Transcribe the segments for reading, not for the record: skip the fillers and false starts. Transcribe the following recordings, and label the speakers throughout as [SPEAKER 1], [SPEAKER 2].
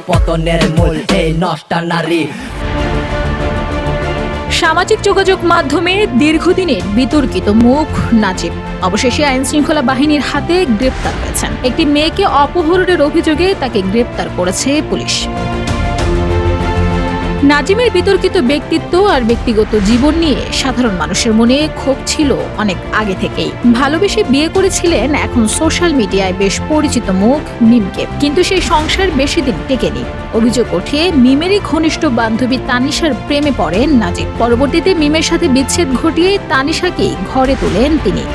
[SPEAKER 1] পতনের মূল এই নষ্টা নারী।
[SPEAKER 2] সামাজিক যোগাযোগ মাধ্যমে দীর্ঘদিনের বিতর্কিত মুখ নাজিম অবশেষে আইন শৃঙ্খলা বাহিনীর হাতে গ্রেপ্তার হয়েছেন। একটি মেয়েকে অপহরণের অভিযোগে তাকে গ্রেপ্তার করেছে পুলিশ। নাজিমের বিতর্কিত ব্যক্তিত্ব আর ব্যক্তিগত জীবন নিয়ে সাধারণ মানুষের মনে ক্ষোভ ছিল অনেক আগে থেকেই। ভালোবেসে বিয়ে করেছিলেন এখন সোশ্যাল মিডিয়ায় বেশ পরিচিত মুখ মিমকে, কিন্তু সেই সংসার বেশি দিন টেকেনি। অভিযোগ ওঠে মিমেরই ঘনিষ্ঠ বান্ধবী তানিশার প্রেমে পড়েন নাজিম। পরবর্তীতে মিমের সাথে বিচ্ছেদ ঘটিয়ে তানিশাকেই ঘরে তোলেন তিনি।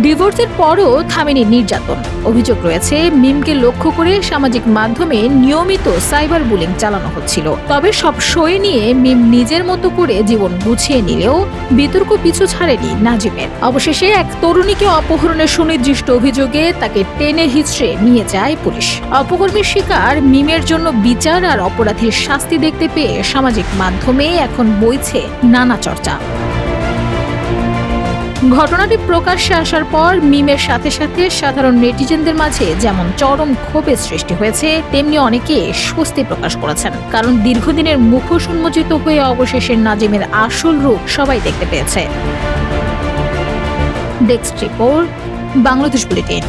[SPEAKER 2] ডিভোর্সের পরও থামেনি নির্যাতন। অভিযোগ রয়েছে মিমকে লক্ষ্য করে সামাজিক মাধ্যমে নিয়মিত সাইবার বুলিং চালানো হচ্ছিল। তবে সব সয়ে নিয়ে মিম নিজের মতো করে জীবন গুছিয়ে নিলেও বিতর্ক পিছু ছাড়েনি নাজিমের। অবশেষে এক তরুণীকে অপহরণের সুনির্দিষ্ট অভিযোগে তাকে টেনে হিচড়ে নিয়ে যায় পুলিশ। অপকর্মের শিকার মিমের জন্য বিচার আর অপরাধীর শাস্তি দেখতে পেয়ে সামাজিক মাধ্যমে এখন বইছে নানা চর্চা। ঘটনাটি প্রকাশ্যে আসার পর মিমের সাথে সাথে সাধারণ নেটিজেনদের মাঝে যেমন চরম ক্ষোভের সৃষ্টি হয়েছে, তেমনি অনেকে স্বস্তি প্রকাশ করেছেন। কারণ দীর্ঘদিনের মুখোশ উন্মোচিত হয়ে অবশেষে নাজিমের আসল রূপ সবাই দেখতে পেয়েছে। Desk report, Bangladesh bulletin.